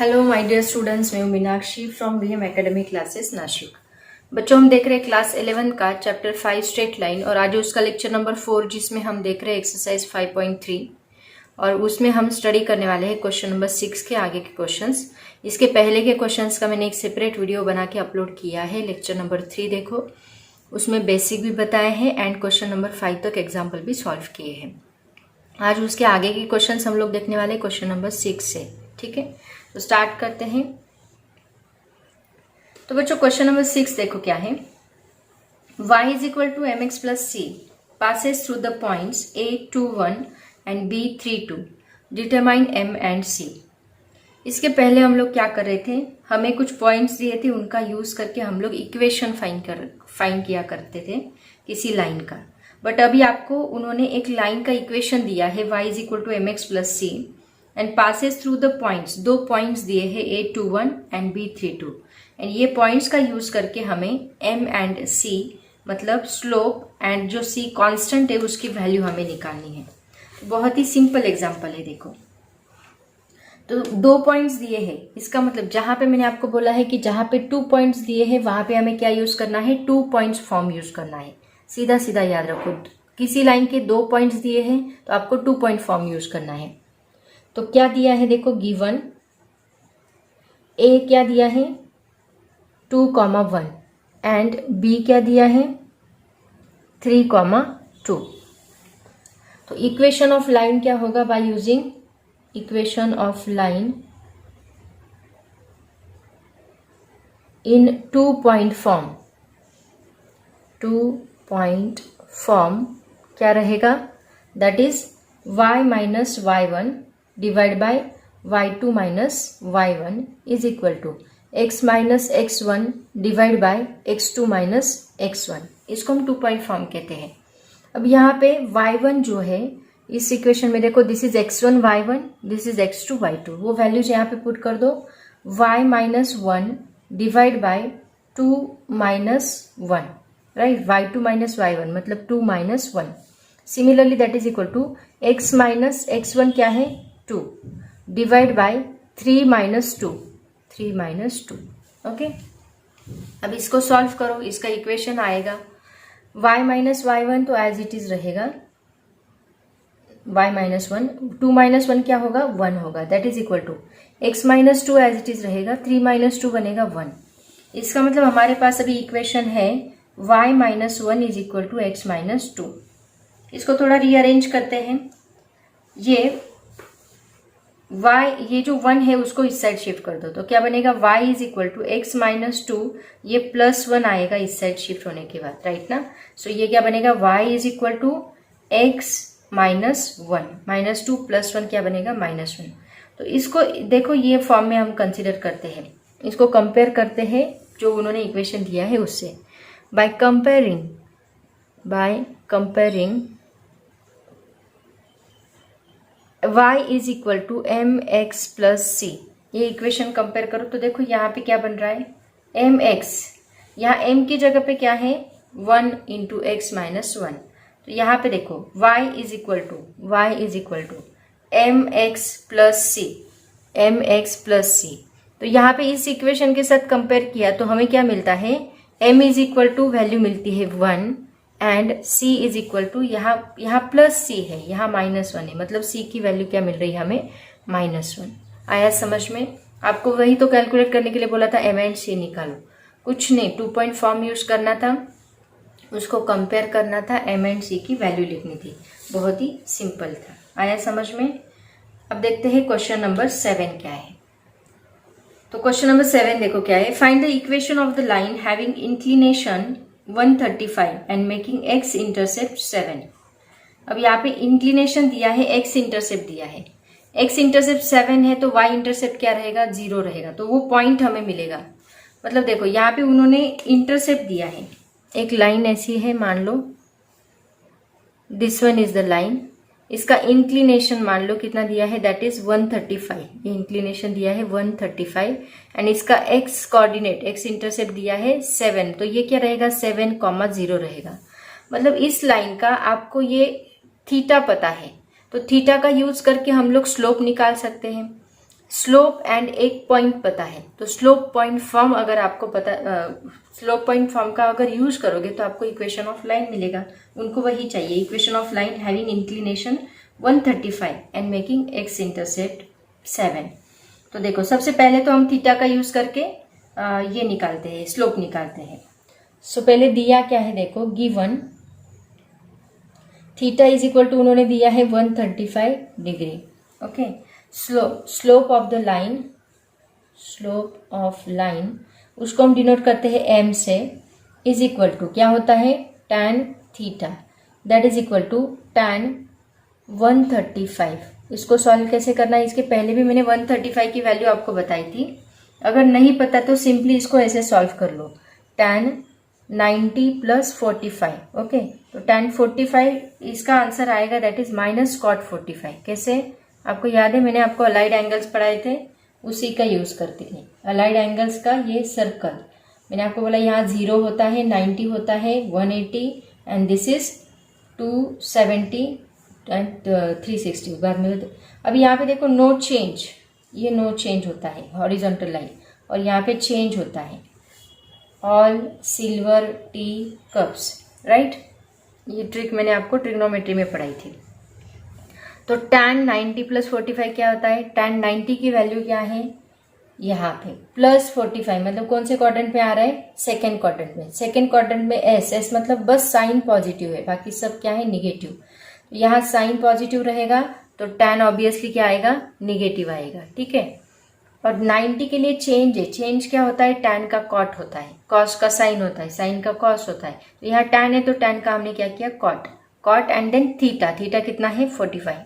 Hello my dear students, मैं हूं Meenakshi from VM academy classes Nashik. बच्चों, हम देख रहे हैं क्लास 11 का चैप्टर 5 स्ट्रेट लाइन और आज उसका लेक्चर नंबर 4 जिसमें हम देख रहे हैं एक्सरसाइज 5.3 और उसमें हम स्टडी करने वाले हैं क्वेश्चन नंबर 6 के आगे के क्वेश्चंस। इसके पहले के क्वेश्चंस का मैंने एक सेपरेट वीडियो बना के अपलोड किया है। लेक्चर नंबर 3 देखो, उसमें बेसिक भी बताए हैं एंड क्वेश्चन नंबर 5 तक एग्जाम्पल भी सॉल्व किए हैं। आज उसके आगे के क्वेश्चंस हम लोग देखने वाले क्वेश्चन नंबर 6 से। ठीक है, तो स्टार्ट करते हैं। तो बच्चों क्वेश्चन नंबर 6 देखो क्या है। y is equal to M x plus c passes through the points a 2 1 and b 3 2 determine m and c। इसके पहले हम लोग क्या कर रहे थे, हमें कुछ पॉइंट्स दिए थे, उनका यूज करके हम लोग इक्वेशन फाइंड किया करते थे किसी लाइन का। बट अभी आपको उन्होंने एक लाइन का इक्वेशन दिया है y is equal to M x plus c and passes through the points. दो पॉइंट्स दिए हैं a 2 1 एंड b 3 2 एंड ये पॉइंट्स का यूज करके हमें m एंड c मतलब स्लोप एंड जो c कांस्टेंट है उसकी वैल्यू हमें निकालनी है। बहुत ही सिंपल एग्जांपल है। देखो, तो दो पॉइंट्स दिए हैं, इसका मतलब जहां पे मैंने आपको बोला है कि जहां पे 2 पॉइंट्स दिए हैं वहां पे हमें क्या यूज करना है, 2 पॉइंट्स फॉर्म यूज करना है। सीधा सीधा याद रखो, किसी लाइन के 2 पॉइंट्स दिए हैं तो आपको 2 पॉइंट फॉर्म यूज करना है। तो क्या दिया है, देखो गिवन ए क्या दिया है 2, 1 एंड बी क्या दिया है 3, 2। तो इक्वेशन ऑफ लाइन क्या होगा, by using equation of line in 2 point form. 2 point form क्या रहेगा, that is y minus y1 divide by y2 minus y1 is equal to x minus x1 divide by x2 minus x1। इसको हम 2 point form कहते हैं। अब यहाँ पे y1 जो है इस इक्वेशन में देखो, this is x1 y1, this is x2 y2। वो वैल्यूज यहाँ पे पुट कर दो, y minus 1 divide by 2 minus 1, right. y2 minus y1 मतलब 2 minus 1। Similarly that is equal to x minus x1 क्या है 2 divide by 3 minus 2, 3 minus 2। Okay, अब इसको सॉल्व करो, इसका इक्वेशन आएगा y माइनस y1 तो एज इट इज रहेगा y माइनस 1, 2 माइनस 1 क्या होगा 1 होगा, that is equal to x minus 2 as it is रहेगा, 3 माइनस 2 बनेगा 1। इसका मतलब हमारे पास अभी इक्वेशन है y minus 1 is equal to x minus 2। इसको थोड़ा रीअरेंज करते हैं। ये y, ये जो 1 है उसको इस साइड शिफ्ट कर दो, तो क्या बनेगा y is equal to x minus 2, ये प्लस 1 आएगा इस साइड शिफ्ट होने के बाद, राइट ना। सो ये क्या बनेगा y is equal to x minus 1, minus 2 plus 1 क्या बनेगा माइनस 1। तो इसको देखो, ये फॉर्म में हम कंसिडर करते हैं, इसको कंपेयर करते हैं जो उन्होंने इक्वेशन दिया है उससे। By comparing y is equal to M x plus C, ये इक्वेशन कंपेयर करो तो देखो यहाँ पे क्या बन रहा है एम एक्स, यहाँ m की जगह पे क्या है 1 इंटू एक्स माइनस 1। तो यहाँ पे देखो y is equal to M x plus C, M x plus C. तो यहाँ पे इस इक्वेशन के साथ कंपेयर किया तो हमें क्या मिलता है, m is equal to value मिलती है 1 and c is equal to यहाँ प्लस c है, यहाँ माइनस 1 है, मतलब c की वैल्यू क्या मिल रही है हमें माइनस 1। आया समझ में। आपको वही तो कैलकुलेट करने के लिए बोला था, m एंड c निकालो, कुछ नहीं, 2 पॉइंट फॉर्म यूज करना था, उसको कंपेयर करना था, m एंड c की वैल्यू लिखनी थी, बहुत ही सिंपल था। आया समझ में। अब देखते हैं क्वेश्चन नंबर 7 क्या है। तो क्वेश्चन नंबर 7 देखो क्या है, find the equation of the line having inclination 135 and making x intercept 7। अब यहाँ पे इंक्लिनेशन दिया है, x इंटरसेप्ट दिया है, x इंटरसेप्ट 7 है तो y इंटरसेप्ट क्या रहेगा 0 रहेगा, तो वो पॉइंट हमें मिलेगा। मतलब देखो यहाँ पे उन्होंने इंटरसेप्ट दिया है, एक लाइन ऐसी है मान लो, this one is the line, इसका इंक्लिनेशन मान लो कितना दिया है, दैट इज 135, ये इंक्लिनेशन दिया है 135 एंड इसका x कोऑर्डिनेट, x इंटरसेप्ट दिया है 7, तो ये क्या रहेगा 7, 0 रहेगा। मतलब इस लाइन का आपको ये थीटा पता है, तो थीटा का यूज करके हम लोग स्लोप निकाल सकते हैं। स्लोप एंड एक पॉइंट पता है, तो स्लोप पॉइंट फॉर्म अगर आपको पता, स्लोप पॉइंट फॉर्म का अगर यूज करोगे तो आपको इक्वेशन ऑफ लाइन मिलेगा। उनको वही चाहिए, equation of line having inclination 135 and making x intercept 7। तो देखो सबसे पहले तो हम थीटा का यूज करके ये निकालते हैं, स्लोप निकालते हैं। सो पहले दिया क्या है, देखो given theta is equal to उन्होंने दिया है 135 degree. Okay, slope of the line, slope of line उसको हम डिनोट करते हैं एम से, इज इक्वल टू क्या होता है tan theta, that is equal to tan 135। इसको सॉल्व कैसे करना है, इसके पहले भी मैंने 135 की वैल्यू आपको बताई थी। अगर नहीं पता तो सिंपली इसको ऐसे सॉल्व कर लो, tan 90 प्लस 45। ओके, तो tan 45 इसका आंसर आएगा, दैट इज माइनस cot 45। कैसे, आपको याद है मैंने आपको अलाइड एंगल्स पढ़ाए थे, उसी का यूज करते हैं। अलाइड एंगल्स का ये सर्कल मैंने आपको बोला, यहाँ 0 होता है, 90 होता है, 180 एंड दिस इज 270 एंड 360 बाद में। अभी यहाँ पे देखो नो चेंज, ये नो चेंज होता है हॉरिजॉन्टल लाइन, और यहाँ पे चेंज होता है all silver T cups, right. ये ट्रिक मैंने आपको ट्रिग्नोमेट्री में पढ़ाई थी। तो tan 90 प्लस 45 क्या होता है, tan 90 की वैल्यू क्या है यहाँ पे प्लस 45, मतलब कौन से क्वाड्रेंट में आ रहा है, सेकेंड क्वाड्रेंट में। सेकेंड क्वाड्रेंट में एस मतलब बस साइन पॉजिटिव है, बाकी सब क्या है निगेटिव। यहाँ साइन पॉजिटिव रहेगा तो tan ऑब्वियसली क्या आएगा, निगेटिव आएगा, ठीक है। और 90 के लिए चेंज है, चेंज क्या होता है, tan का cot होता है, cos का साइन होता है, साइन का cos होता है। तो यहाँ tan है तो tan का हमने क्या किया cot एंड देन थीटा कितना है 45।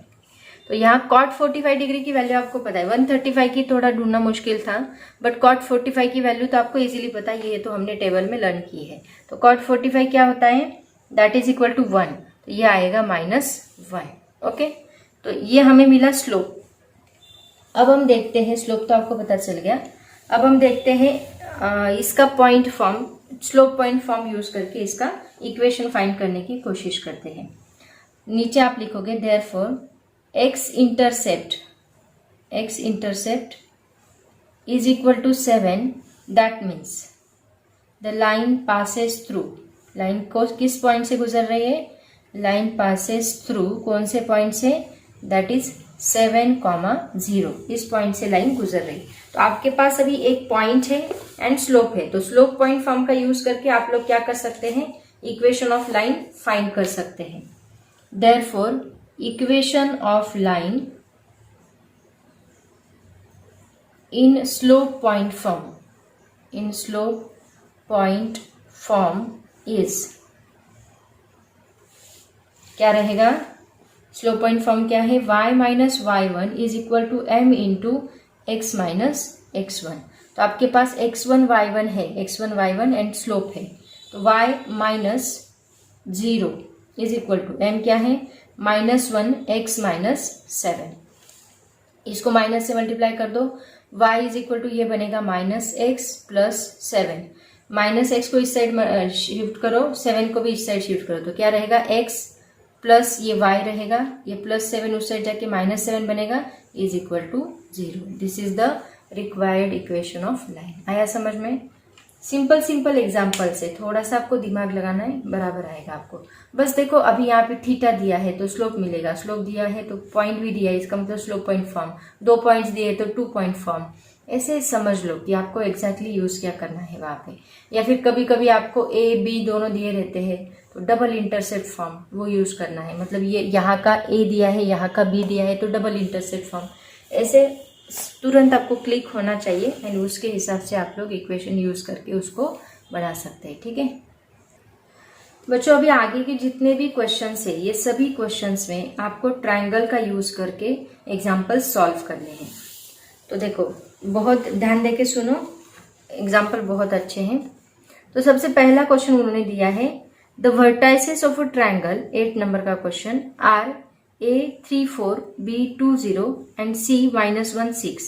तो यहाँ cot 45 डिग्री की वैल्यू आपको पता है, 135 की थोड़ा ढूंढना मुश्किल था, बट cot 45 की वैल्यू तो आपको इजीली पता है, ये तो हमने टेबल में लर्न की है। तो cot 45 क्या होता है, दैट इज इक्वल टू 1, तो ये आएगा -1। ओके, तो ये हमें मिला स्लोप। अब हम देखते हैं, स्लोप तो आपको पता चल गया, अब हम देखते हैं इसका point form, slope point form use करके इसका इक्वेशन फाइंड करने की कोशिश करते हैं। नीचे आप लिखोगे therefore x intercept is equal to 7, that means the line passes through, line को किस पॉइंट से गुजर रही है, लाइन passes through कौन से पॉइंट से, that is 7,0, इस पॉइंट से लाइन गुजर रही। तो आपके पास अभी एक पॉइंट है एंड स्लोप है, तो स्लोप पॉइंट फॉर्म का यूज करके आप लोग क्या कर सकते हैं, इक्वेशन ऑफ लाइन फाइंड कर सकते हैं। Therefore equation of line in slope point form is, क्या रहेगा, स्लोप पॉइंट फॉर्म क्या है, y minus y1 is equal to m into x minus x1। तो आपके पास x1 y1 है, x1 y1 एंड स्लोप है, तो y minus 0 is equal to m क्या है, -1 x माइनस 7। इसको माइनस से मल्टीप्लाई कर दो, y इज इक्वल टू ये बनेगा -x प्लस 7, -x को इस साइड शिफ्ट करो, 7 को भी इस साइड शिफ्ट करो, तो क्या रहेगा x प्लस ये y रहेगा, ये +7 उस साइड जाके -7 बनेगा, is equal to 0। This is the required equation of line. आया समझ में, सिंपल एग्जाम्पल से थोड़ा सा आपको दिमाग लगाना है, बराबर आएगा आपको। बस देखो अभी यहाँ पे थीटा दिया है तो स्लोप मिलेगा, स्लोप दिया है तो पॉइंट भी दिया है, इसका मतलब स्लोप पॉइंट फॉर्म, 2 पॉइंट्स दिए तो 2 पॉइंट फॉर्म। ऐसे समझ लो कि आपको एग्जैक्टली यूज क्या करना है वहां पे। या फिर कभी कभी आपको A B दोनों दिए रहते हैं तो डबल इंटरसेप्ट फॉर्म वो यूज करना है, मतलब ये यहाँ का A दिया है, यहाँ का B दिया है तो डबल इंटरसेप्ट फॉर्म। ऐसे तुरंत आपको क्लिक होना चाहिए एंड उसके हिसाब से आप लोग इक्वेशन यूज करके उसको बना सकते हैं, ठीक है बच्चों। अभी आगे के जितने भी क्वेश्चंस है, ये सभी क्वेश्चंस में आपको ट्रायंगल का यूज करके एग्जाम्पल सॉल्व करने हैं। तो देखो बहुत ध्यान देके सुनो, एग्जाम्पल बहुत अच्छे हैं। तो सबसे पहला क्वेश्चन उन्होंने दिया है, the vertices of a triangle, 8 number का question, are A34, B20 and C-16.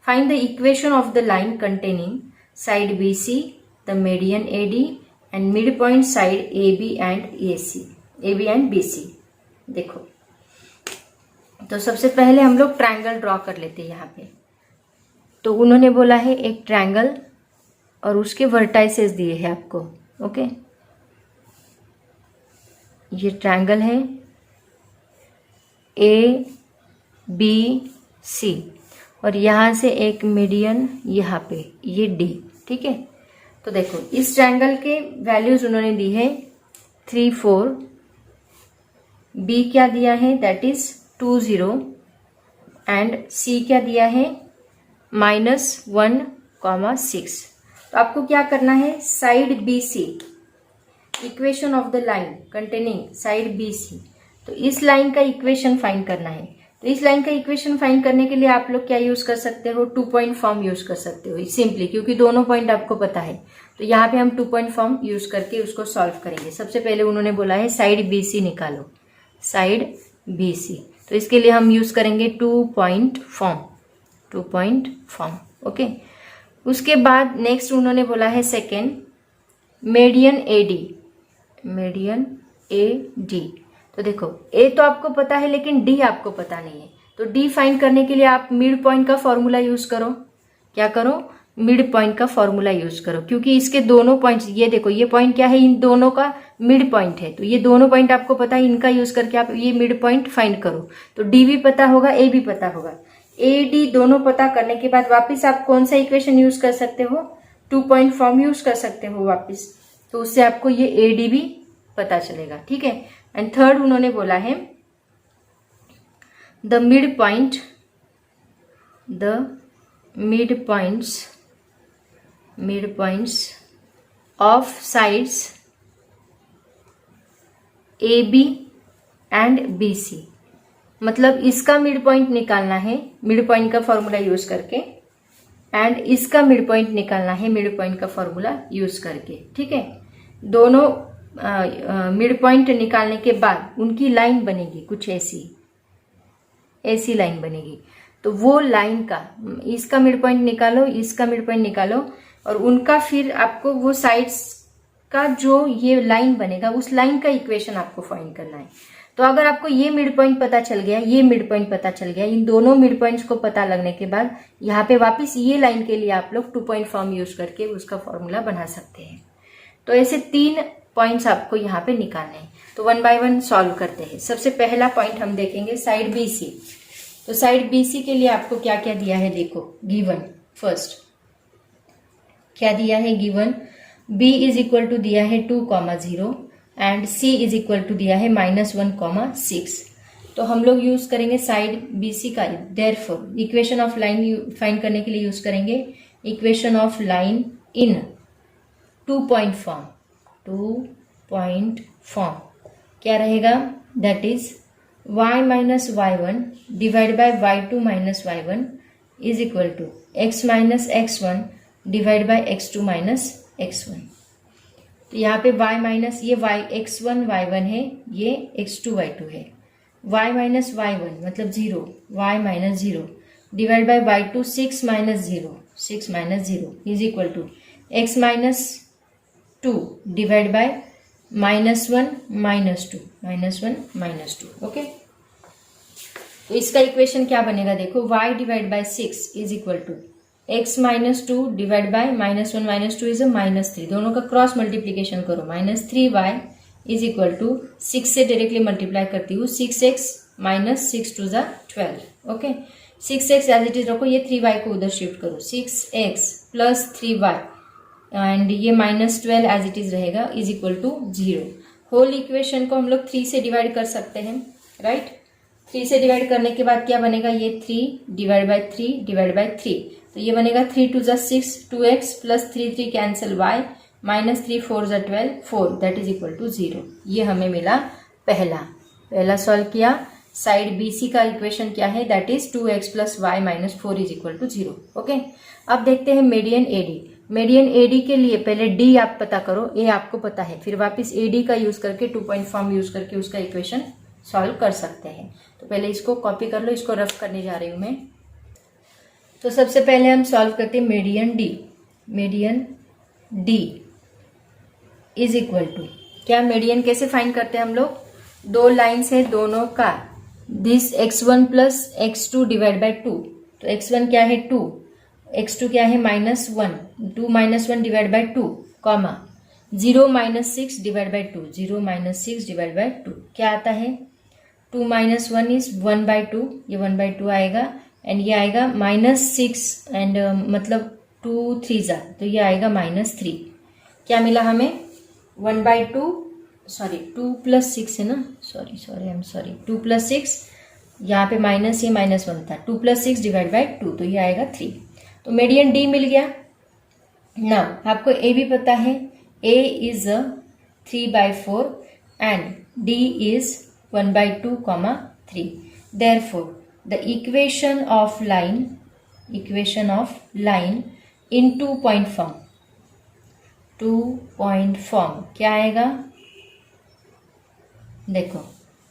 Find the equation of the line containing side BC, the median AD and midpoint side AB and BC। देखो तो सबसे पहले हम लोग ट्रायंगल ड्रॉ कर लेते हैं यहाँ पे। तो उन्होंने बोला है एक ट्रायंगल और उसके वर्टाइसेस दिए हैं आपको। ओके, ये ट्रायंगल है ए बी सी और यहाँ से एक मीडियन यहाँ पे, ये डी। ठीक है, तो देखो इस ट्रायंगल के वैल्यूज उन्होंने दी है 3 4, बी क्या दिया है दैट इज 2 0 एंड सी क्या दिया है -1,6। तो आपको क्या करना है, side B C, equation of the line containing side B C, तो इस लाइन का इक्वेशन फाइंड करना है। तो इस लाइन का इक्वेशन फाइंड करने के लिए आप लोग क्या यूज कर सकते हो, 2 पॉइंट फॉर्म यूज कर सकते हो सिंपली, क्योंकि दोनों पॉइंट आपको पता है। तो यहाँ पे हम 2 पॉइंट फॉर्म यूज करके उसको सॉल्व करेंगे। सबसे पहले उन्होंने बोला है साइड बी सी निकालो, साइड बी सी, तो इसके लिए हम यूज करेंगे 2 point form, 2 point form. Okay, उसके बाद नेक्स्ट उन्होंने बोला है second median A D, median A D. तो देखो ए तो आपको पता है लेकिन डी आपको पता नहीं है, तो डी फाइंड करने के लिए आप मिड पॉइंट का फॉर्मूला यूज करो। क्या करो, मिड पॉइंट का फॉर्मूला यूज करो, क्योंकि इसके दोनों पॉइंट्स, ये देखो ये पॉइंट क्या है, इन दोनों का मिड पॉइंट है, तो ये दोनों पॉइंट आपको पता है, इनका यूज करके आप ये मिड पॉइंट फाइंड करो। तो डी भी पता होगा, ए भी पता होगा। ए डी दोनों पता करने के बाद वापिस आप कौन सा इक्वेशन यूज कर सकते हो, 2 पॉइंट फॉर्म यूज कर सकते हो वापिस, तो उससे आपको ये ए डी भी पता चलेगा। ठीक है, एंड थर्ड उन्होंने बोला है the mid points of sides A B and B C, मतलब इसका मिड पॉइंट निकालना है मिड पॉइंट का फॉर्मूला यूज करके, एंड इसका मिड पॉइंट निकालना है मिड पॉइंट का फॉर्मूला यूज करके। ठीक है, दोनों मिड पॉइंट निकालने के बाद उनकी लाइन बनेगी कुछ ऐसी लाइन बनेगी। तो वो लाइन का, इसका मिड पॉइंट निकालो, इसका मिड पॉइंट निकालो, और उनका फिर आपको वो साइड्स का जो ये लाइन बनेगा उस लाइन का इक्वेशन आपको फाइंड करना है। तो अगर आपको ये मिड पॉइंट पता चल गया, ये मिड पॉइंट पता चल गया, इन दोनों मिड पॉइंट्स को पता लगने के बाद यहाँ पे वापस ये लाइन के लिए आप लोग 2 पॉइंट फॉर्म यूज करके उसका फॉर्मूला बना सकते हैं। तो ऐसे 3 पॉइंट्स आपको यहाँ पे निकालने हैं। तो 1 बाय 1 सॉल्व करते हैं। सबसे पहला पॉइंट हम देखेंगे साइड बी सी। तो साइड बी सी के लिए आपको क्या क्या दिया है, देखो गिवन फर्स्ट क्या दिया है, given b is equal to दिया है 2,0 and c is equal to दिया है -1,6। तो हम लोग यूज करेंगे साइड बी सी का, therefore equation of line find करने के लिए यूज करेंगे equation of line in 2 point form. 2 point form क्या रहेगा, that is y minus y1 divide by y2 minus y1 is equal to x minus x1 divide by x2 minus x1। तो यहाँ पे y minus ये y x1 y1 है, ये x2 y2 है, y minus y1 मतलब 0, y minus 0 divide by y2 6 minus 0, 6 minus 0 is equal to x minus 2 divide by -1 -2, -1 -2। Okay, तो इसका इक्वेशन क्या बनेगा, देखो y divide by 6 is equal to x minus 2 divide by -1 -2 is -3, दोनों का cross multiplication करो, -3y is equal to 6 से directly multiply करती हूँ, 6x माइनस 6 2 ज़ा 12। Okay, 6x as it is रखो, ये 3y को उधर शिफ्ट करो, 6x प्लस 3y एंड ये -12 एज इट इज रहेगा is equal to 0। Whole equation को हम लोग 3 से डिवाइड कर सकते हैं, राइट। 3 से डिवाइड करने के बाद क्या बनेगा, ये 3 डिवाइड बाय 3 डिवाइड बाय 3, तो ये बनेगा 3 2 ज़ा 6, 2x plus 3 3 cancel y minus 3 4 ज़ा 12, 4 दैट इज इक्वल टू 0। ये हमें मिला पहला सॉल्व किया। साइड बी सी का इक्वेशन क्या है, that is 2x plus y minus 4 is equal to 0। Okay, अब देखते हैं मीडियन एडी। मीडियन एडी के लिए पहले डी आप पता करो, ए आपको पता है, फिर वापस एडी का यूज करके 2 पॉइंट फॉर्म यूज करके उसका इक्वेशन सॉल्व कर सकते हैं। तो पहले इसको कॉपी कर लो, इसको रफ करने जा रही हूं मैं। तो सबसे पहले हम सॉल्व करते हैं median D. Median D is equal to क्या, मीडियन कैसे फाइंड करते हैं हम लोग, 2 लाइन्स है दोनों का, this x1 plus x2 divide by 2, तो x1 क्या है 2 x2 क्या है -1, 2 -1 divide by 2 comma 0 -6 divide by 2, 0 -6 divide by 2 क्या आता है 2 - 1 इज 1/2, ये 1/2 आएगा एंड ये आएगा -6 एंड मतलब 2 3 जा तो ये आएगा -3। क्या मिला हमें 1/2 सॉरी 2 + 6 है ना, सॉरी 2 + 6 यहाँ पे माइनस ये -1 था, 2 + 6 डिवाइड बाई 2 तो ये आएगा 3। तो मीडियन डी मिल गया। नाउ आपको ए भी पता है, A is 3/4 and D is 1/2, 3। Therefore the equation of line in 2-point form, 2-point form क्या आएगा देखो,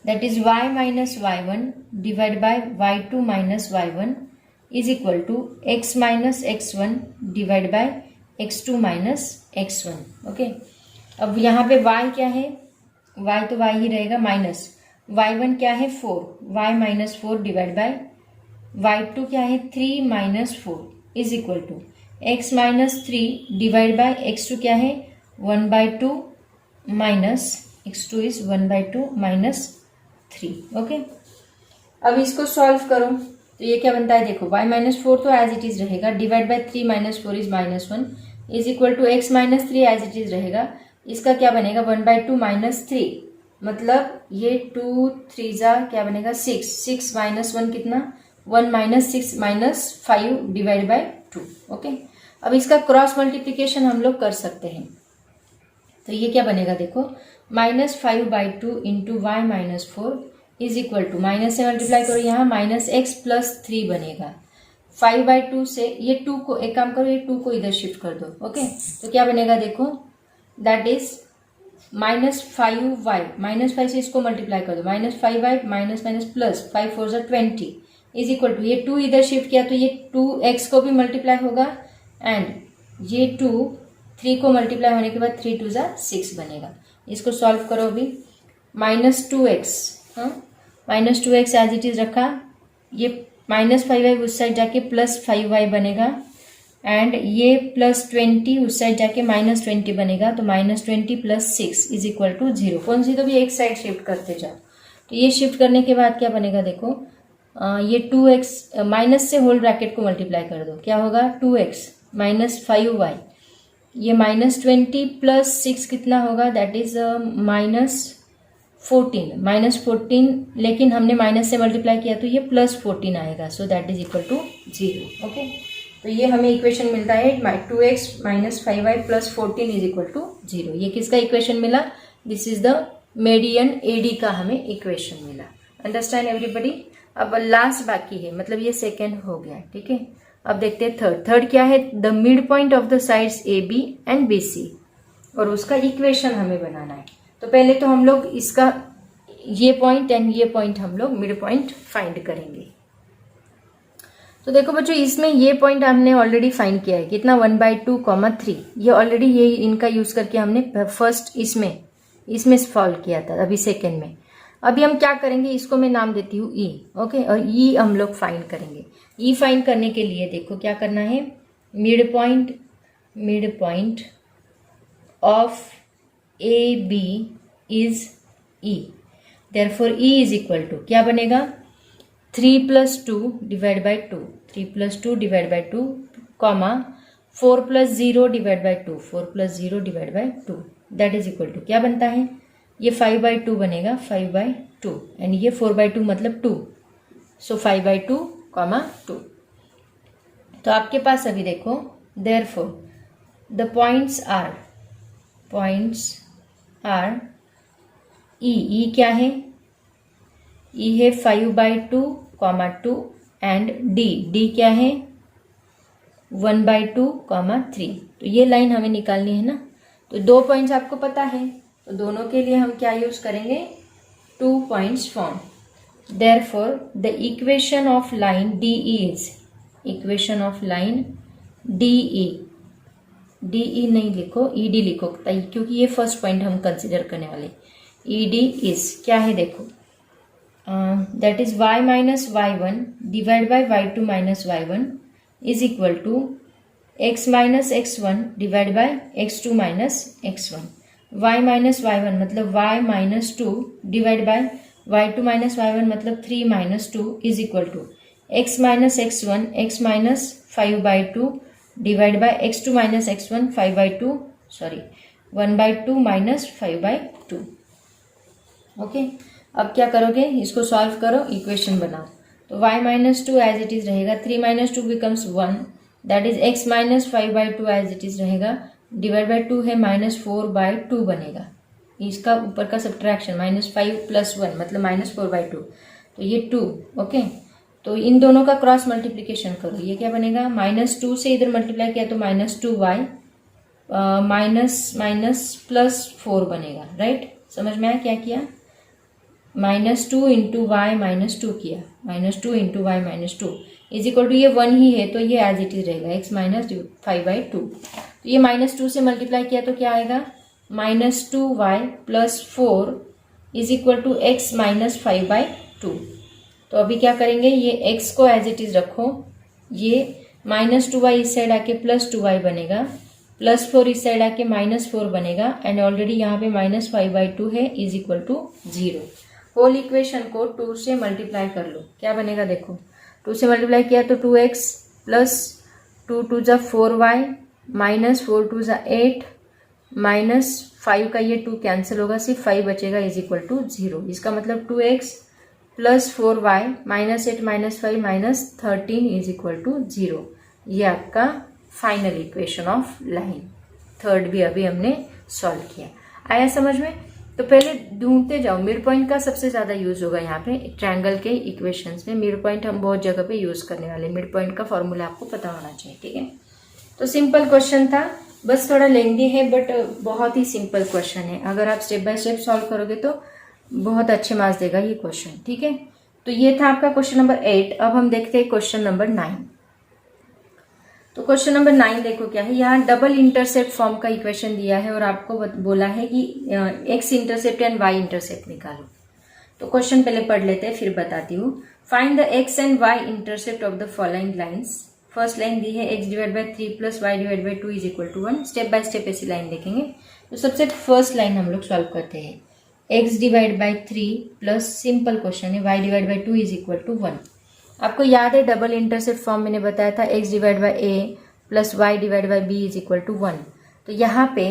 that is y minus y1 divided by y2 minus y1 is equal to x minus x1 divided by x2 minus x1। Okay, अब यहाँ पे y क्या है, y तो y ही रहेगा, माइनस y1 क्या है 4, y minus 4 divide by y2 क्या है 3 minus 4 is equal to x minus 3 divide by x2 क्या है 1/2 minus x2 is 1/2 minus 3। Okay, अब इसको सॉल्व करो तो ये क्या बनता है देखो, y - 4 तो एज इट इज रहेगा, divide by 3 - 4 is -1 is equal to x - 3 as it is रहेगा। इसका क्या बनेगा 1/2 माइनस 3, मतलब ये 2 3 जा क्या बनेगा 6, 6 - 1 कितना 1 - 6 - 5 डिवाइड बाय 2। ओके, अब इसका क्रॉस मल्टीप्लीकेशन हम लोग कर सकते हैं, तो ये क्या बनेगा देखो -5/2 into y - 4 is equal to minus से मल्टीप्लाई करो यहाँ -x + 3 बनेगा 5/2 से ये 2 को एक काम करो, ये 2 को इधर शिफ्ट कर दो। ओके, तो क्या बनेगा देखो, दैट इज -5y, -5 से इसको मल्टीप्लाई कर दो, -5y minus plus 5 4 = 20 is equal to ये 2 इधर शिफ्ट किया तो ये 2x को भी मल्टीप्लाई होगा एंड ये 2 3 को मल्टीप्लाई होने के बाद 3 2 = 6 बनेगा। इसको सॉल्व करो अभी, -2x, -2x as it is रखा, ये -5y उस साइड जाके +5y बनेगा एंड ये +20 उस साइड जाके -20 बनेगा, तो -20 + 6 इज इक्वल टू 0। कौन सी तो भी एक साइड शिफ्ट करते जाओ, तो ये शिफ्ट करने के बाद क्या बनेगा देखो, ये 2x माइनस से होल ब्रैकेट को मल्टीप्लाई कर दो, क्या होगा 2x -5y, ये -20 + 6 कितना होगा दैट इज -14, लेकिन हमने माइनस से मल्टीप्लाई किया तो ये +14 आएगा, so that is equal to 0। Okay, तो ये हमें इक्वेशन मिलता है 2x - 5y + 14 is equal to 0। ये किसका इक्वेशन मिला, this is the median AD का हमें इक्वेशन मिला। Understand everybody. अब लास्ट बाकी है, मतलब ये सेकेंड हो गया, ठीक है। अब देखते हैं थर्ड क्या है, the mid point of the sides A B and B C, और उसका इक्वेशन हमें बनाना है। तो पहले तो हम लोग इसका ये पॉइंट एंड ये पॉइंट हम लोग मिड पॉइंट फाइंड करेंगे। तो देखो बच्चों, इसमें ये पॉइंट हमने ऑलरेडी फाइंड किया है, कितना 1/2, 3, ये ऑलरेडी ये इनका यूज करके हमने फर्स्ट इसमें सॉल्व किया था, अभी सेकेंड में। अभी हम क्या करेंगे, इसको मैं नाम देती हूँ ई। ओके, और ई हम लोग फाइंड करेंगे। ई फाइंड करने के लिए देखो क्या करना है, mid point of A B is E, therefore E is equal to क्या बनेगा 3 + 2 divide by 2, 3 + 2 divide by 2, comma 4 + 0 divide by 2, 4 + 0 divide by 2, that is equal to क्या बनता है, ये 5/2 बनेगा, 5/2 एंड ये 4/2 मतलब 2, सो 5/2, 2। तो आपके पास अभी देखो, therefore the points R E क्या है, ई है 5/2, 2 एंड डी क्या है 1/2, 3। तो ये लाइन हमें निकालनी है ना, तो 2 पॉइंट्स आपको पता है, तो दोनों के लिए हम क्या यूज करेंगे 2 points form. Therefore the equation of line DE is, equation of line DE नहीं लिखो, ED लिखो, क्योंकि ये फर्स्ट पॉइंट हम कंसिडर करने वाले। ED इज क्या है देखो, that is y - y1 divide by y2 - y1 is equal to x minus x1 divide by x2 minus x1, y minus y1 मतलब y minus 2 divide by y2 minus y1 मतलब 3 minus 2 is equal to x minus x1 x minus 5/2 divide by x2 minus x1 5/2 sorry 1/2 minus 5/2। Okay, अब क्या करोगे, इसको solve करो, equation बनाओ। तो y minus 2 as it is रहेगा, 3 minus 2 becomes 1, that is x minus 5/2 as it is रहेगा, divide by 2 है माइनस 4/2 बनेगा। इसका ऊपर का सब्ट्रैक्शन -5 + 1 मतलब -4/2, तो ये 2। ओके, तो इन दोनों का क्रॉस मल्टीप्लीकेशन करो, ये क्या बनेगा, -2 से इधर मल्टीप्लाई किया तो -2y +4 बनेगा। राइट, समझ में आया क्या किया, -2 इंटू वाई -2 किया, -2 into y -2 is equal to ये 1 ही है तो ये एज इट इज रहेगा x माइनस 5/2। तो ये -2 से मल्टीप्लाई किया तो क्या आएगा, -2y + 4 is equal to x minus 5/2। तो अभी क्या करेंगे, ये x को एज इट इज रखो, ये -2y इस साइड आके +2y बनेगा, +4 इस साइड आके -4 बनेगा, एंड ऑलरेडी यहाँ पे -5/2 है is equal to 0। Whole equation को 2 से मल्टीप्लाई कर लो, क्या बनेगा देखो, 2 से मल्टीप्लाई किया तो 2x प्लस 2 2 = 4y माइनस 4 2 = 8 -5 का ये 2 कैंसिल होगा, सिर्फ 5 बचेगा इज इक्वल टू 0। इसका मतलब 2x plus 4y -8 -5 -13 is equal to 0। ये आपका final equation of line, third भी अभी हमने सॉल्व किया। आया समझ में? तो पहले ढूंढते जाओ, मिड पॉइंट का सबसे ज्यादा यूज होगा यहाँ पे ट्रायंगल के इक्वेशंस में। मिड पॉइंट हम बहुत जगह पे यूज करने वाले, मिड पॉइंट का फॉर्मूला आपको पता होना चाहिए। ठीक है, तो सिंपल क्वेश्चन था, बस थोड़ा लेंदी है बट बहुत ही सिंपल क्वेश्चन है। अगर आप स्टेप बाय स्टेप सॉल्व करोगे तो बहुत अच्छे मार्क्स देगा ये क्वेश्चन। ठीक है, तो ये था आपका क्वेश्चन नंबर 8। अब हम देखते हैं क्वेश्चन नंबर 9। तो क्वेश्चन नंबर 9 देखो क्या है, यहाँ डबल इंटरसेप्ट फॉर्म का इक्वेशन दिया है और आपको बोला है कि x intercept and y intercept निकालो। तो क्वेश्चन पहले पढ़ लेते हैं फिर बताती हूँ। Find the x and y intercept of the following lines. First line दी है x divide by 3 plus y divide by 2 is equal to 1। Step by step ऐसी लाइन देखेंगे। तो सबसे फर्स्ट लाइन हम लोग सॉल्व करते हैं, x divide by 3 plus simple question है y divide by 2 is equal to 1। आपको याद है डबल इंटरसेप्ट फॉर्म मैंने बताया था, x divide by a plus y divide by b is equal to 1। तो यहाँ पे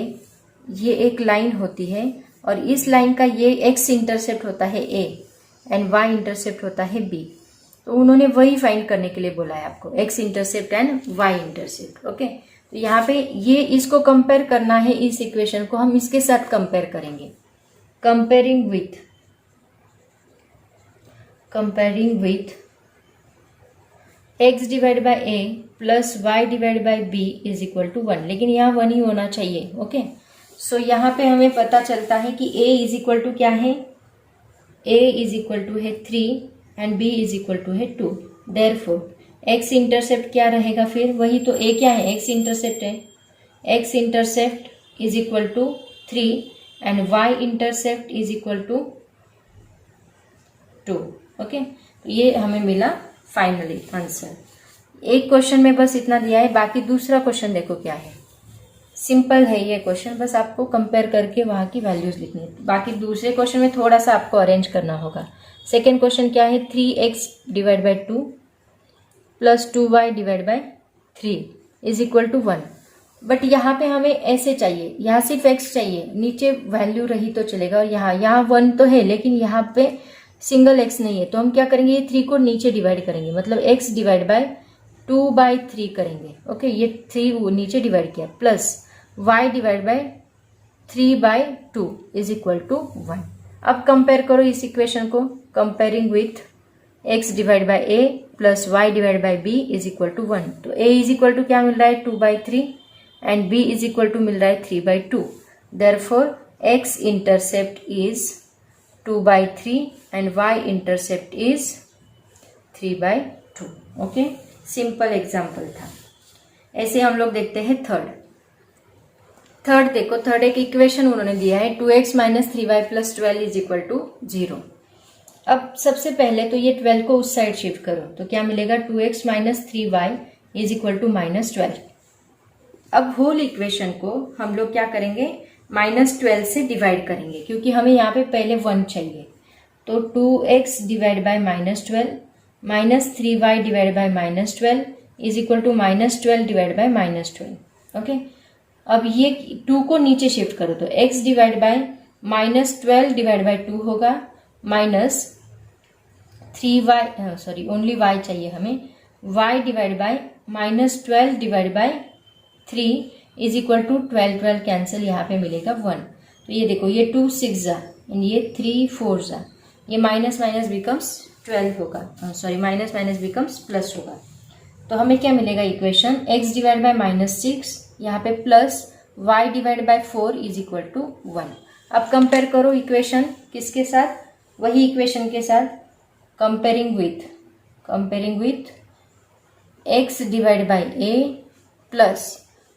ये एक लाइन होती है और इस लाइन का ये x इंटरसेप्ट होता है a एंड y इंटरसेप्ट होता है b। तो उन्होंने वही फाइंड करने के लिए बोला है आपको, x intercept and y intercept. Okay, तो यहाँ पे ये इसको कंपेयर करना है, इस इक्वेशन को हम इसके साथ कंपेयर करेंगे। Comparing with x divide by a plus y divide by b is equal to 1, लेकिन यहाँ 1 ही होना चाहिए। ओके, सो यहाँ पे हमें पता चलता है कि a इज इक्वल टू क्या है, a इज इक्वल टू है 3 and b is equal to है 2। देयरफॉर x इंटरसेप्ट क्या रहेगा, फिर वही तो a क्या है, x इंटरसेप्ट है, x intercept is equal to 3 and y intercept is equal to 2। Okay, तो ये हमें मिला फाइनली आंसर। एक क्वेश्चन में बस इतना दिया है, बाकी दूसरा क्वेश्चन देखो क्या है। सिंपल है ये क्वेश्चन, बस आपको कंपेयर करके वहां की वैल्यूज लिखनी है। बाकी दूसरे क्वेश्चन में थोड़ा सा आपको अरेंज करना होगा। सेकेंड क्वेश्चन क्या है, 3x divide by 2 plus 2y divide by 3 is equal to 1। But यहाँ पे हमें ऐसे चाहिए, यहाँ सिर्फ x चाहिए, नीचे वैल्यू रही तो चलेगा। और यहाँ 1 तो है लेकिन यहाँ पे सिंगल x नहीं है, तो हम क्या करेंगे, ये 3 को नीचे डिवाइड करेंगे, मतलब x डिवाइड बाय 2/3 करेंगे। ओके, ये 3 नीचे डिवाइड किया, plus y divide by 3/2 is equal to 1। अब कंपेयर करो इस इक्वेशन को, comparing with x divide by a plus y divide by b is equal to 1। तो a इज इक्वल टू क्या मिल रहा है, 2/3 and b is equal to मिल रहा है 3/2। Therefore x intercept is 2/3 and y intercept is 3/2। Okay, simple example था। ऐसे हम लोग देखते हैं थर्ड देखो, थर्ड एक इक्वेशन उन्होंने दिया है, 2x minus 3y plus 12 is equal to 0। अब सबसे पहले तो ये 12 को उस साइड शिफ्ट करो, तो क्या मिलेगा, 2x minus 3y is equal to -12। अब होल इक्वेशन को हम लोग क्या करेंगे, -12 से डिवाइड करेंगे, क्योंकि हमें यहाँ पे पहले 1 चाहिए। तो 2x divide by -12 -3y divide by -12 is equal to -12 divide by -12। Okay, अब ये 2 को नीचे शिफ्ट करो तो x divide by -12 divide by 2 होगा, minus 3y, sorry only y चाहिए हमें, y divide by -12 divide by 3 is equal to 12 cancel, यहाँ पे मिलेगा 1। तो ये देखो, ये 2 6 जा एंड ये 3 4 जा, ये माइनस माइनस बिकम्स 12 होगा, sorry minus minus becomes plus होगा। तो हमें क्या मिलेगा इक्वेशन, x डिवाइड बाय -6 यहाँ पे plus y divide by 4 is equal to 1। अब कंपेयर करो इक्वेशन किसके साथ, वही इक्वेशन के साथ, comparing with x divide by a plus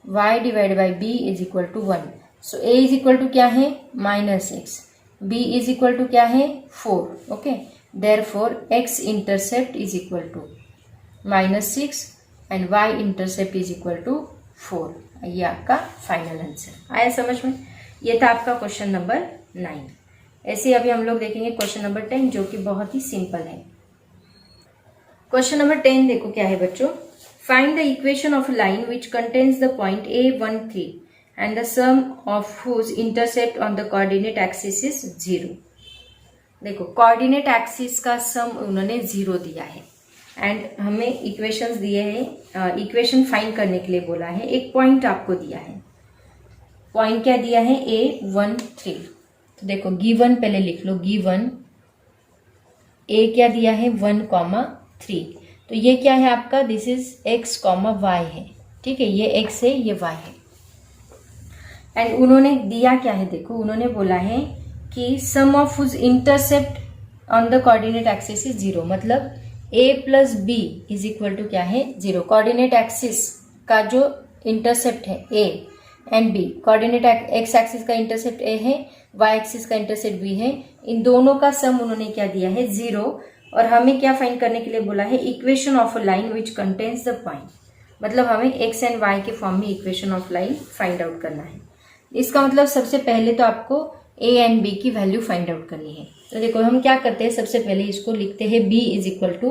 y divide by b is equal to 1। So a is equal to क्या है, -x, b is equal to क्या है, 4। Okay, therefore x intercept is equal to -6 and y intercept is equal to 4। ये आपका final answer आया समझ में। ये था आपका क्वेश्चन नंबर 9। ऐसे अभी हम लोग देखेंगे क्वेश्चन नंबर 10, जो कि बहुत ही सिंपल है। क्वेश्चन नंबर 10 देखो क्या है बच्चों, find the equation of a line which contains the point A13 and the sum of whose intercept on the coordinate axis is 0। देखो, कोऑर्डिनेट एक्सिस का सम उन्होंने 0 दिया है एंड हमें इक्वेशंस दिए हैं, इक्वेशन फाइंड करने के लिए बोला है। एक पॉइंट आपको दिया है, पॉइंट क्या दिया है, A13। तो देखो गिवन पहले लिख लो, गिवन A क्या दिया है, 1,3। तो ये क्या है आपका, दिस इज x, y है, ठीक है, ये x है, ये y है। एंड उन्होंने दिया क्या है, देखो उन्होंने बोला है कि sum of whose intercept on the coordinate axis is 0, मतलब a plus b is equal to क्या है, 0। कोऑर्डिनेट एक्सिस का जो इंटरसेप्ट है a and b, coordinate x axis का इंटरसेप्ट a है, y एक्सिस का इंटरसेप्ट b है, इन दोनों का सम उन्होंने क्या दिया है, 0। और हमें क्या फाइंड करने के लिए बोला है, equation of a line which contains the point, मतलब हमें x एंड y के फॉर्म में equation of line find out करना है। इसका मतलब सबसे पहले तो आपको a एंड b की वैल्यू फाइंड आउट करनी है। तो देखो हम क्या करते हैं, सबसे पहले इसको लिखते हैं b is equal to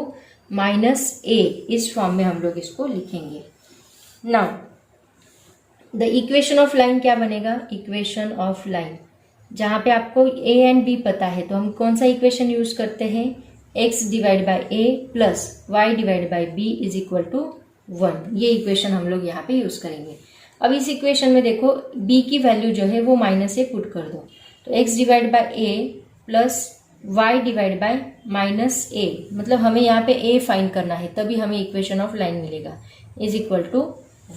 -a, इस फॉर्म में हम लोग इसको लिखेंगे। Now the equation of line क्या बनेगा, इक्वेशन ऑफ लाइन, जहां पे आपको a एंड b पता है तो हम कौन सा इक्वेशन यूज करते हैं, x divide by a plus y divide by b is equal to 1। ये इक्वेशन हम लोग यहाँ पे यूज करेंगे। अब इस इक्वेशन में देखो b की वैल्यू जो है वो -a पुट कर दो, तो x divide by a plus y divide by -a, मतलब हमें यहाँ पे a फाइंड करना है, तभी हमें इक्वेशन ऑफ लाइन मिलेगा, इज इक्वल टू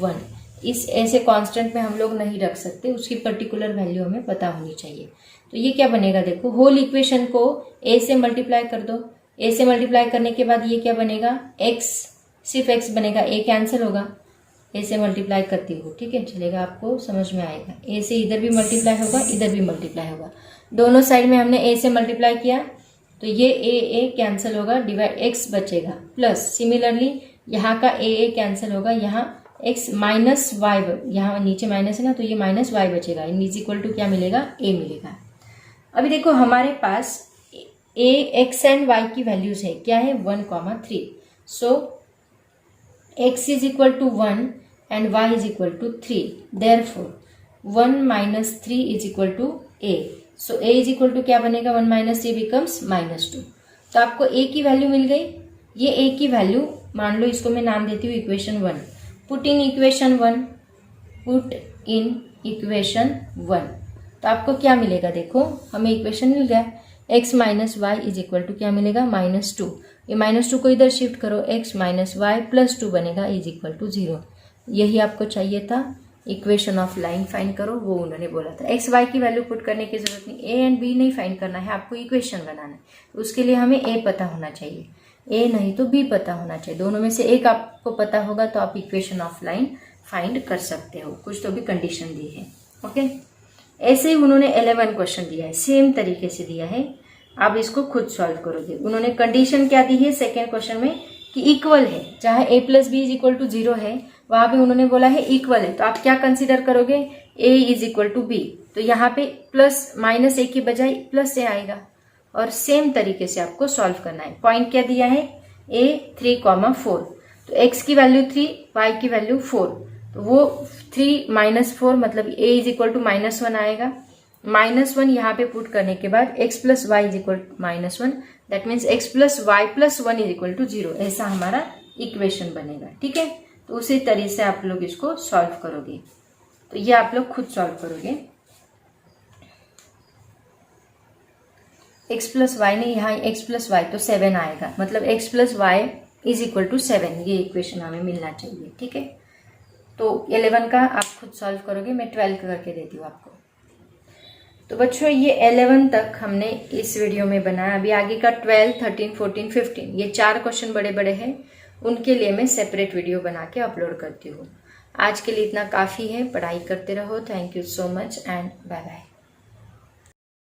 1। इस ऐसे कांस्टेंट में हम लोग नहीं रख सकते, उसकी पर्टिकुलर वैल्यू हमें पता होनी चाहिए। तो ये क्या बनेगा, देखो होल इक्वेशन को a से मल्टीप्लाई कर दो, a से मल्टीप्लाई करने के बाद ये क्या बनेगा, x, सिर्फ x बनेगा, a कैंसिल होगा, a से मल्टीप्लाई करती हूँ, ठीक है, चलेगा, आपको समझ में आएगा। a से इधर भी मल्टीप्लाई होगा, इधर भी मल्टीप्लाई होगा, दोनों साइड में हमने a से मल्टीप्लाई किया तो ये a कैंसिल होगा, डिवाइड x बचेगा, प्लस सिमिलरली यहाँ का a कैंसिल होगा, यहाँ x माइनस वाई, यहाँ नीचे माइनस है ना, तो ये माइनस वाई बचेगा, इज इक्वल टू क्या मिलेगा, a मिलेगा। अभी देखो हमारे पास a, x एंड y की वैल्यूज है, क्या है, 1,3। So x is equal to 1 and y is equal to 3, therefore 1 minus 3 is equal to a। So a is equal to क्या बनेगा, 1 माइनस 3 बिकम्स -2। तो आपको a की वैल्यू मिल गई। ये a की वैल्यू मान लो, इसको मैं नाम देती हूँ equation 1। Put in equation 1, put in equation 1, तो आपको क्या मिलेगा, देखो हमें इक्वेशन मिल गया, x minus y is equal to क्या मिलेगा, -2। ये -2 को इधर शिफ्ट करो, x माइनस वाई प्लस 2 बनेगा, इज इक्वल टू 0। यही आपको चाहिए था, इक्वेशन ऑफ लाइन फाइंड करो, वो उन्होंने बोला था। x y की वैल्यू पुट करने की जरूरत नहीं, a एंड b नहीं फाइंड करना है, आपको इक्वेशन बनाना है। उसके लिए हमें a पता होना चाहिए, a नहीं तो b पता होना चाहिए, दोनों में से एक आपको पता होगा तो आप इक्वेशन ऑफ लाइन फाइंड कर सकते हो, कुछ तो भी कंडीशन दी है। ओके, ऐसे ही उन्होंने 11 क्वेश्चन दिया है, सेम तरीके से दिया है, आप इसको खुद सॉल्व करोगे। उन्होंने कंडीशन क्या दी है सेकेंड क्वेश्चन में, कि इक्वल है, जहाँ a plus b is equal to 0 है वहां पे उन्होंने बोला है इक्वल है, तो आप क्या कंसीडर करोगे, a is equal to b, तो यहाँ पे प्लस माइनस ए की बजाय प्लस ए आएगा। और सेम तरीके से आपको सॉल्व करना है। पॉइंट क्या दिया है, a 3,4, तो x की वैल्यू 3, y की वैल्यू 4, तो वो 3 माइनस 4 मतलब a इज इक्वल टू -1 आएगा। -1 यहाँ पे पुट करने के बाद x plus y is equal to -1, that means x plus y plus 1 is equal to 0, ऐसा हमारा इक्वेशन बनेगा। ठीक है, तो उसी तरीके से आप लोग इसको सॉल्व करोगे। तो ये आप लोग खुद सॉल्व करोगे। x प्लस वाई नहीं, यहाँ x प्लस वाई तो 7 आएगा, मतलब x plus y is equal to 7, ये इक्वेशन हमें मिलना चाहिए। ठीक है, तो 11 का आप खुद सॉल्व करोगे, मैं 12 करके देती हूँ आपको। तो बच्चों ये 11 तक हमने इस वीडियो में बनाया। अभी आगे का 12, 13, 14, 15 ये 4 क्वेश्चन बड़े बड़े हैं, उनके लिए मैं सेपरेट वीडियो बना के अपलोड करती हूँ। आज के लिए इतना काफ़ी है, पढ़ाई करते रहो। Thank you so much and bye bye.